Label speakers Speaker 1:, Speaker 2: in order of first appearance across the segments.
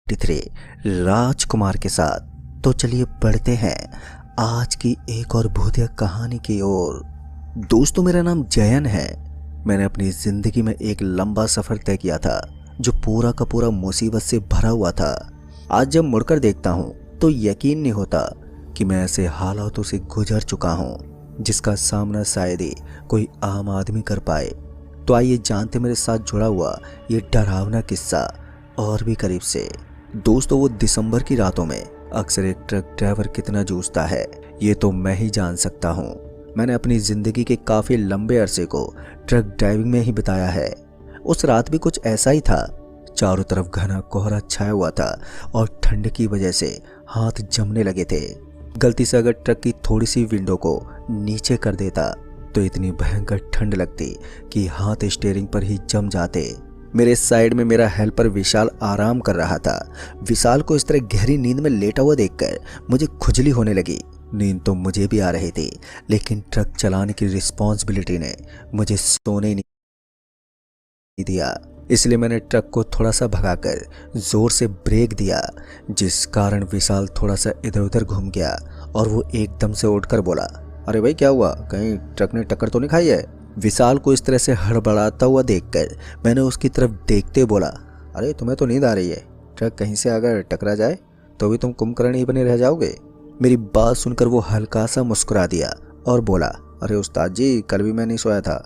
Speaker 1: 23 राजकुमार के साथ। तो चलिए बढ़ते हैं आज की एक और भूतिया कहानी की ओर। दोस्तों, मेरा नाम जयन है। मैंने अपनी जिंदगी में एक लंबा सफर तय किया था जो पूरा का पूरा मुसीबत से भरा हुआ था। आज जब मुड़कर देखता हूँ तो यकीन नहीं होता कि मैं ऐसे हालातों से गुजर चुका हूँ जिसका सामना शायद ही कोई आम आदमी कर पाए। तो आइए जानते मेरे साथ जुड़ा हुआ ये डरावना किस्सा और भी करीब से। दोस्तों, वो दिसंबर की रातों में अक्सर एक ट्रक ड्राइवर कितना जूझता है ये तो मैं ही जान सकता हूँ। मैंने अपनी जिंदगी के काफी लंबे अरसे को ट्रक ड्राइविंग में ही बिताया है। उस रात भी कुछ ऐसा ही था। चारों तरफ घना कोहरा छाया हुआ था और ठंड की वजह से हाथ जमने लगे थे। गलती से अगर ट्रक की थोड़ी सी विंडो को नीचे कर देता तो इतनी भयंकर ठंड लगती कि हाथ स्टीयरिंग पर ही जम जाते। मेरे साइड में मेरा हेल्पर विशाल आराम कर रहा था। विशाल को इस तरह गहरी नींद में लेटा हुआ देखकर मुझे खुजली होने लगी। नींद तो मुझे भी आ रही थी, लेकिन ट्रक चलाने की रिस्पॉन्सिबिलिटी ने मुझे सोने ही नहीं दिया। इसलिए मैंने ट्रक को थोड़ा सा भगाकर जोर से ब्रेक दिया, जिस कारण विशाल थोड़ा सा इधर उधर घूम गया और वो एकदम से उठकर बोला, अरे भाई क्या हुआ, कहीं ट्रक ने टक्कर तो नहीं खाई है? विशाल को इस तरह से हड़बड़ाता हुआ देखकर मैंने उसकी तरफ देखते बोला, अरे तुम्हें तो नींद आ रही है, ट्रक कहीं से अगर टकरा जाए तो भी तुम कुंभकर्ण ही बने रह जाओगे। मेरी बात सुनकर वो हल्का सा मुस्कुरा दिया और बोला, अरे उस्ताद जी, कल भी मैं नहीं सोया था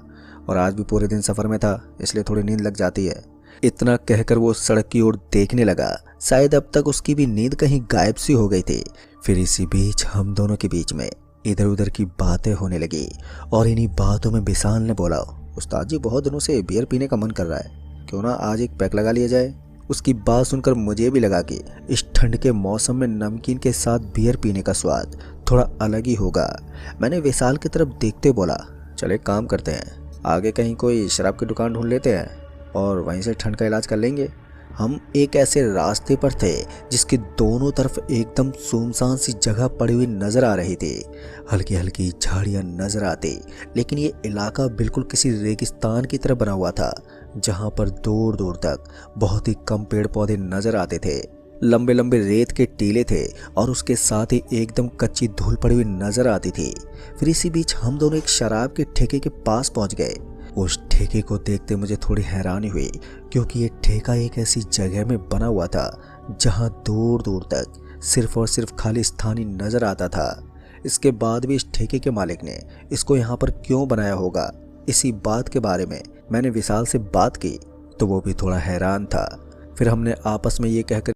Speaker 1: और आज भी पूरे दिन सफर में था, इसलिए थोड़ी नींद लग जाती है। इतना कहकर वो सड़क की ओर देखने लगा। शायद अब तक उसकी भी नींद कहीं गायब सी हो गई थी। फिर इसी बीच हम दोनों के बीच में इधर उधर की बातें होने लगी और इन्हीं बातों में विशाल ने बोला, उस्ताद जी बहुत दिनों से बियर पीने का मन कर रहा है, क्यों ना आज एक पैक लगा लिया जाए। उसकी बात सुनकर मुझे भी लगा कि इस ठंड के मौसम में नमकीन के साथ बियर पीने का स्वाद थोड़ा अलग ही होगा। मैंने विशाल की तरफ देखते बोला, चले काम करते हैं, आगे कहीं कोई शराब की दुकान ढूंढ लेते हैं और वहीं से ठंड का इलाज कर लेंगे। हम एक ऐसे रास्ते पर थे जिसके दोनों तरफ एकदम सुनसान सी जगह पड़ी हुई नजर आ रही थी। हल्की हल्की झाड़ियां नजर आती, लेकिन ये इलाका बिल्कुल किसी रेगिस्तान की तरह बना हुआ था, जहां पर दूर दूर तक बहुत ही कम पेड़ पौधे नजर आते थे। लंबे लंबे रेत के टीले थे और उसके साथ ही एकदम कच्ची धूल पड़ी हुई नजर आती थी। फिर इसी बीच हम दोनों एक शराब के ठेके के पास पहुंच गए। उस ठेके को देखते मुझे थोड़ी हैरानी हुई, क्योंकि ये ठेका एक ऐसी जगह में बना हुआ था जहां दूर दूर तक सिर्फ और सिर्फ खाली स्थान ही नजर आता था। इसके बाद भी इस ठेके के मालिक ने इसको यहाँ पर क्यों बनाया होगा, इसी बात के बारे में मैंने विशाल से बात की तो वो भी थोड़ा हैरान था। फिर हमने आपस में ये कहकर